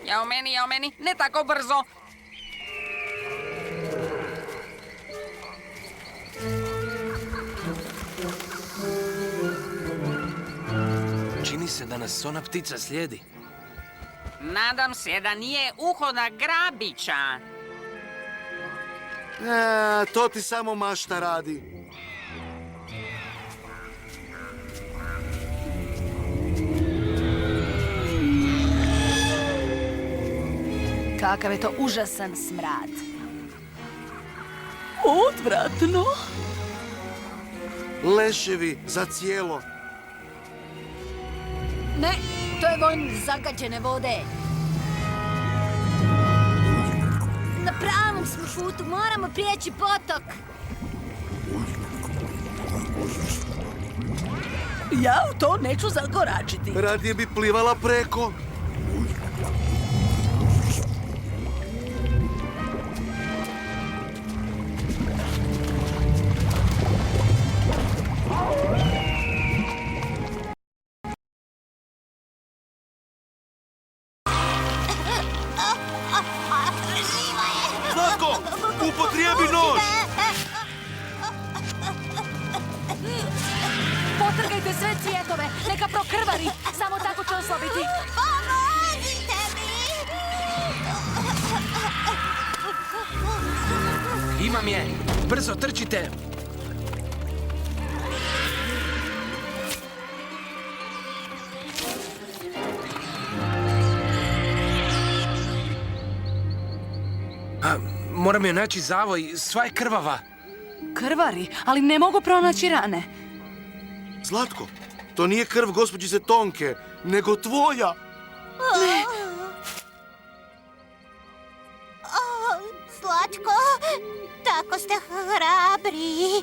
Jao meni, ne tako brzo. Čini se da nas ona ptica slijedi. Nadam se da nije uhoda grabića. To ti samo mašta radi. Kakav je to užasan smrad. Odvratno. Leševi za cijelo. Ne, to je vonj zagađene vode. Na pravom smo putu, moramo prijeći potok. Ja u to neću zakoračiti. Radije bi plivala preko. Zlatko, upotrijebi nož! Potrgajte sve cvjetove, neka prokrvari. Samo tako će oslabiti. Pomozite mi! Imam je! Brzo, trčite! Moram je naći zavoj, sva je krvava. Krvari, ali ne mogu pronaći rane. Zlatko, to nije krv gospođice Tonke, nego tvoja. Ne. Zlatko, tako ste hrabri.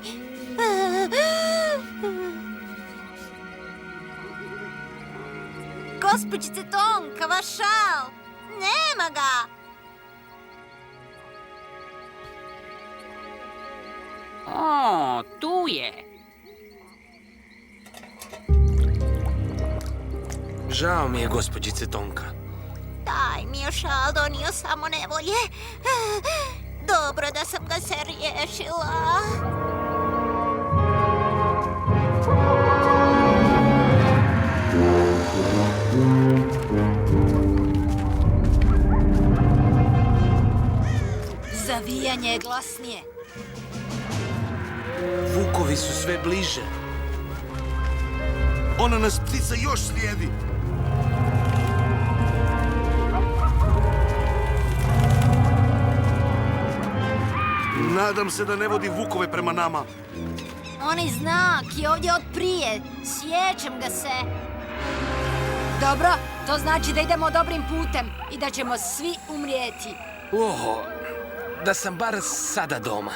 Gospođice Tonka, vaš šal. Nema ga. O, tu je. Žao mi je, gospođice Tonka. Taj mi je šal donio samo nevolje. Dobro da sam ga se riješila. Zavijanje je glasnije. Vukovi su sve bliže. Ona nas ptica još slijedi. Nadam se da ne vodi vukove prema nama. Onaj znak je ovdje od prije. Sjećam ga se. Dobro, to znači da idemo dobrim putem i da ćemo svi umrijeti. Oho, da sam bar sada doma.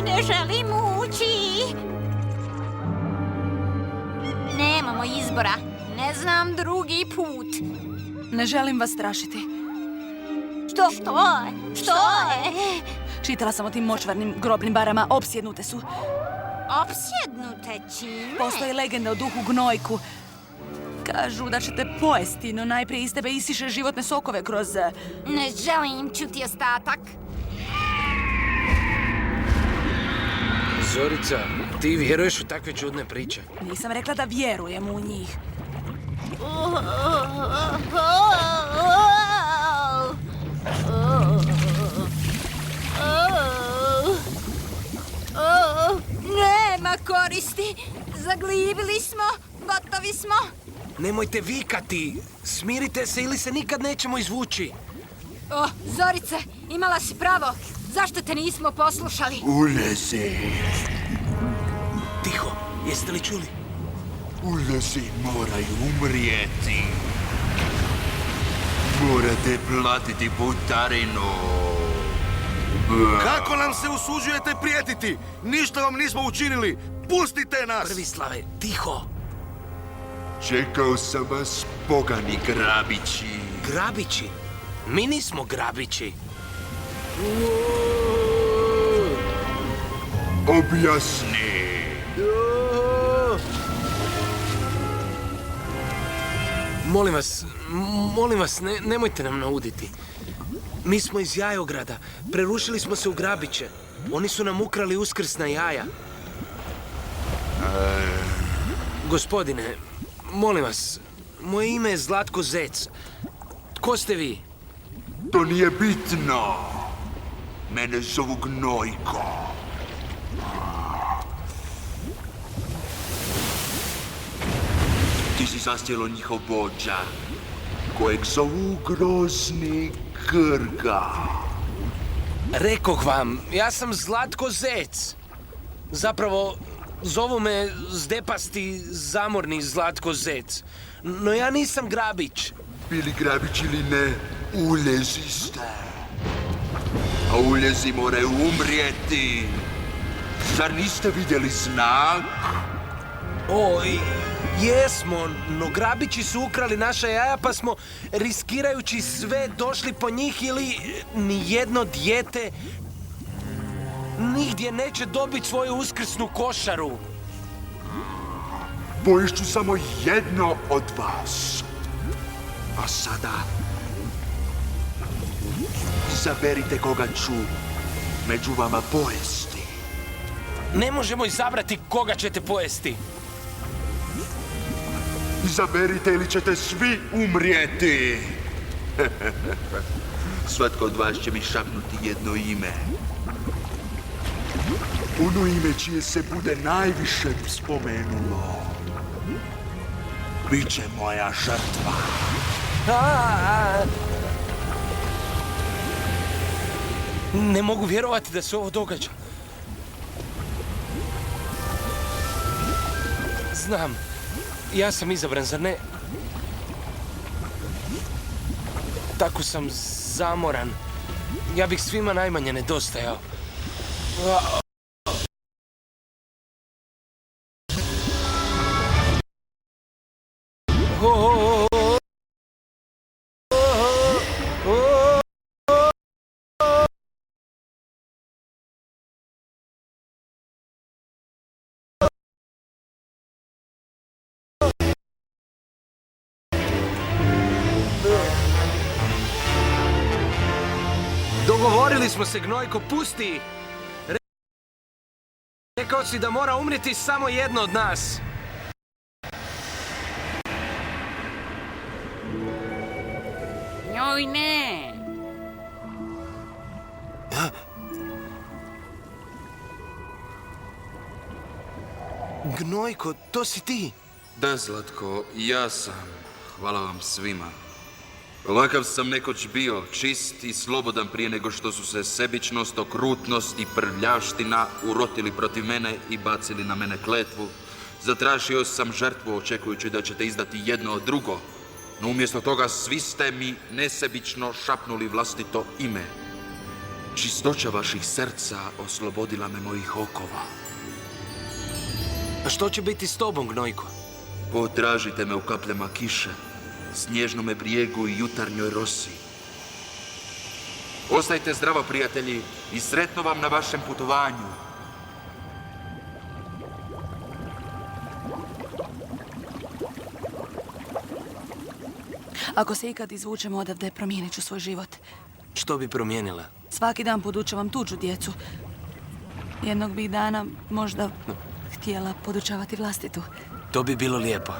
Ne želim ući. Nemamo izbora. Ne znam drugi put. Ne želim vas strašiti. Što je? Što je? Čitala sam o tim močvarnim grobnim barama, opsjednute su. Opsjednute čime? Postoji legenda o duhu Gnojku. Kažu da ćete pojesti, no najprije iz tebe isiše životne sokove kroz... Ne želim čuti ostatak. Zorica, ti vjeruješ u takve čudne priče? Nisam rekla da vjerujem u njih. Nema koristi. Zaglibili smo. Gotovi smo. Nemojte vikati! Smirite se ili se nikad nećemo izvući. O, Zorice, imala si pravo. Zašto te nismo poslušali? Ulezi. Tiho, jeste li čuli? Ulezi moraju umrijeti. Morate platiti putarinu. Kako nam se usuđujete prijetiti? Ništa vam nismo učinili. Pustite nas! Prvislave, tiho! Čekao sam vas, pogani grabići. Grabići? Mi nismo grabići. objasni. Molim vas, nemojte nam nauditi. Mi smo iz Jajograda. Prerušili smo se u Grabiće. Oni su nam ukrali uskrsna jaja. Gospodine, molim vas, moje ime je Zlatko Zec. Tko ste vi? To nije bitno. Mene zovu Gnojko. Ti si zasjelo njihov vođa, kojeg zovu Grozni Grga. Rekoh vam, ja sam Zlatko Zec. Zapravo, zovu me zdepasti zamorni Zlatko Zec. No ja nisam Grabić. Bili Grabić ili ne, uljezi ste. A uljezi moraju umrijeti. Zar niste vidjeli znak? Oj, jesmo, no Grabići su ukrali naša jaja pa smo, riskirajući sve, došli po njih ili nijedno dijete nigdje neće dobiti svoju uskrsnu košaru. Poješću samo jedno od vas. A sada izaberite koga ću među vama pojesti. Ne možemo izabrati koga ćete pojesti. Izaberite ili ćete svi umrijeti. Svatko od vas će mi šapnuti jedno ime. Ono ime čije se bude najviše spomenulo. Biće moja žrtva. Ne mogu vjerovati da se ovo događa. Znam, ja sam izabran, zar ne? Tako sam zamoran. Ja bih svima najmanje nedostajao. Dogovorili smo se, Gnojko, pusti! Rekao si da mora umrijeti samo jedno od nas. Joj, ne. Gnojko, to si ti. Da, Zlatko, ja sam. Hvala vam svima. Ovakav sam nekoć bio, čist i slobodan prije nego što su se sebičnost, okrutnost i prljavština urotili protiv mene i bacili na mene kletvu. Zatražio sam žrtvu očekujući da ćete izdati jedno od drugo, no umjesto toga svi ste mi nesebično šapnuli vlastito ime. Čistoća vaših srca oslobodila me mojih okova. A što će biti s tobom, Gnojko? Potražite me u kapljama kiše, snježnome brijegu i jutarnjoj rosi. Ostajte zdravo, prijatelji, i sretno vam na vašem putovanju. Ako se ikad izvučemo odavde, promijenit ću svoj život. Što bi promijenila? Svaki dan podučavam tuđu djecu. Jednog bih dana možda htjela podučavati vlastitu. To bi bilo lijepo.